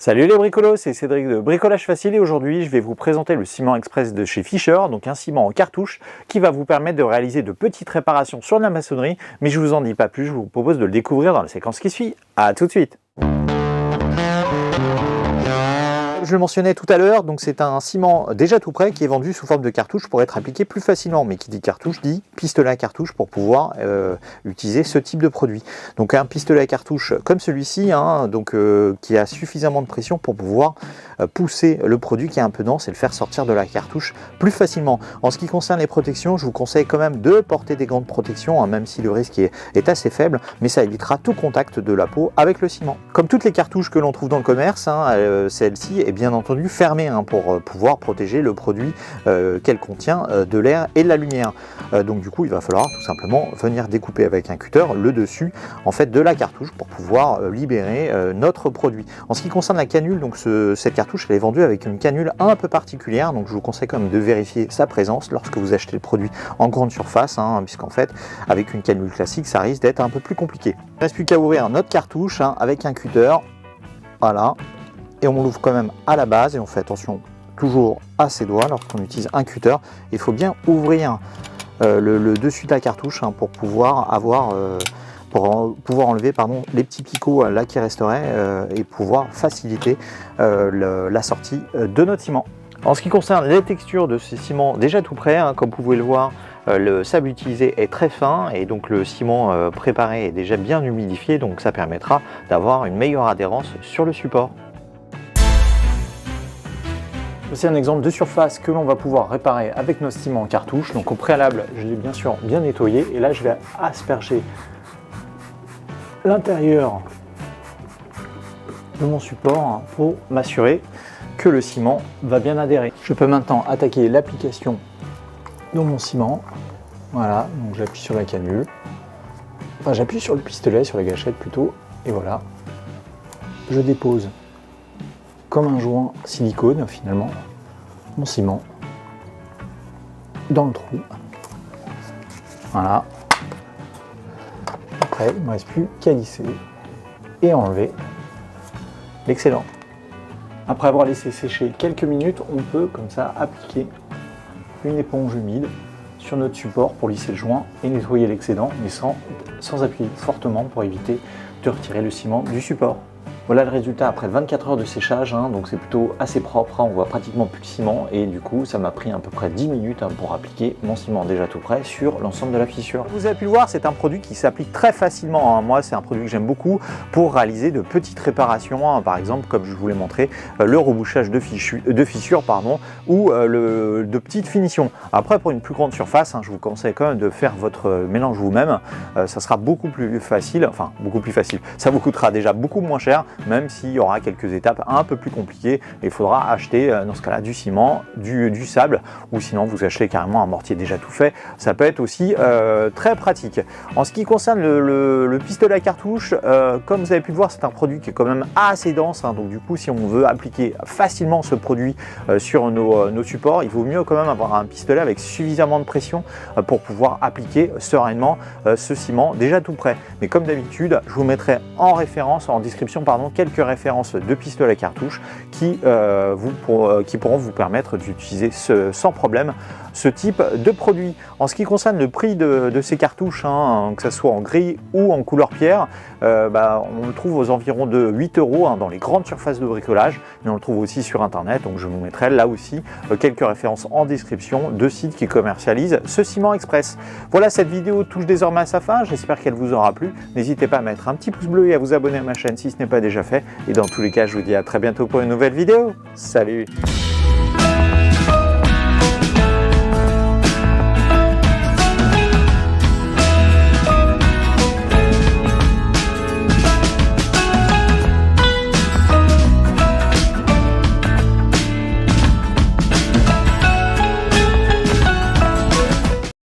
Salut les bricolos, c'est Cédric de Bricolage Facile et aujourd'hui je vais vous présenter le ciment express de chez Fischer, donc un ciment en cartouche qui va vous permettre de réaliser de petites réparations sur la maçonnerie, mais je vous en dis pas plus, je vous propose de le découvrir dans la séquence qui suit. À tout de suite. Je le mentionnais tout à l'heure, donc c'est un ciment déjà tout prêt qui est vendu sous forme de cartouche pour être appliqué plus facilement. Mais qui dit cartouche dit pistolet à cartouche pour pouvoir utiliser ce type de produit. Donc un pistolet à cartouche comme celui-ci, qui a suffisamment de pression pour pouvoir pousser le produit qui est un peu dense et le faire sortir de la cartouche plus facilement. En ce qui concerne les protections, je vous conseille quand même de porter des gants de protection, même si le risque est assez faible, mais ça évitera tout contact de la peau avec le ciment. Comme toutes les cartouches que l'on trouve dans le commerce, celle-ci est bien entendu fermée pour pouvoir protéger le produit qu'elle contient de l'air et de la lumière. Donc du coup, il va falloir tout simplement venir découper avec un cutter le dessus de la cartouche pour pouvoir libérer notre produit. En ce qui concerne la canule, donc cette cartouche elle est vendue avec une canule un peu particulière, donc je vous conseille quand même de vérifier sa présence lorsque vous achetez le produit en grande surface, puisqu'en fait avec une canule classique ça risque d'être un peu plus compliqué. Il ne reste plus qu'à ouvrir notre cartouche avec un cutter, voilà, et on l'ouvre quand même à la base et on fait attention toujours à ses doigts lorsqu'on utilise un cutter. Il faut bien ouvrir le dessus de la cartouche pour pouvoir enlever les petits picots là qui resteraient et pouvoir faciliter la sortie de notre ciment. En ce qui concerne les textures de ces ciments déjà tout prêts, comme vous pouvez le voir, le sable utilisé est très fin et donc le ciment préparé est déjà bien humidifié, donc ça permettra d'avoir une meilleure adhérence sur le support. C'est un exemple de surface que l'on va pouvoir réparer avec notre ciment en cartouche. Donc au préalable, je l'ai bien sûr bien nettoyé et là je vais asperger l'intérieur de mon support pour m'assurer que le ciment va bien adhérer. Je peux maintenant attaquer l'application de mon ciment. Voilà, donc j'appuie sur la canule. Enfin, j'appuie sur le pistolet, sur la gâchette plutôt, et voilà. Je dépose comme un joint silicone finalement mon ciment dans le trou. Voilà. Après, il ne me reste plus qu'à lisser et enlever l'excédent. Après avoir laissé sécher quelques minutes, on peut comme ça appliquer une éponge humide sur notre support pour lisser le joint et nettoyer l'excédent, mais sans appuyer fortement pour éviter de retirer le ciment du support. Voilà le résultat après 24 heures de séchage, donc c'est plutôt assez propre, on voit pratiquement plus de ciment et du coup ça m'a pris à peu près 10 minutes pour appliquer mon ciment déjà tout prêt sur l'ensemble de la fissure. Vous avez pu le voir, c'est un produit qui s'applique très facilement, moi c'est un produit que j'aime beaucoup pour réaliser de petites réparations, par exemple comme je vous l'ai montré, le rebouchage de fissures ou de petites finitions. Après pour une plus grande surface, je vous conseille quand même de faire votre mélange vous-même, ça sera beaucoup plus facile, ça vous coûtera déjà beaucoup moins cher, même s'il y aura quelques étapes un peu plus compliquées. Il faudra acheter dans ce cas-là du ciment, du sable, ou sinon vous achetez carrément un mortier déjà tout fait. Ça peut être aussi très pratique. En ce qui concerne le pistolet à cartouche, comme vous avez pu le voir, c'est un produit qui est quand même assez dense, donc du coup si on veut appliquer facilement ce produit sur nos supports, il vaut mieux quand même avoir un pistolet avec suffisamment de pression pour pouvoir appliquer sereinement ce ciment déjà tout prêt. Mais comme d'habitude, je vous mettrai en description quelques références de pistolets à cartouche qui pourront vous permettre d'utiliser sans problème ce type de produit. En ce qui concerne le prix de ces cartouches, que ce soit en gris ou en couleur pierre, on le trouve aux environs de 8 € dans les grandes surfaces de bricolage, mais on le trouve aussi sur internet, donc je vous mettrai là aussi quelques références en description de sites qui commercialisent ce ciment express. Voilà, cette vidéo touche désormais à sa fin, j'espère qu'elle vous aura plu. N'hésitez pas à mettre un petit pouce bleu et à vous abonner à ma chaîne si ce n'est pas déjà fait, et dans tous les cas je vous dis à très bientôt pour une nouvelle vidéo. Salut!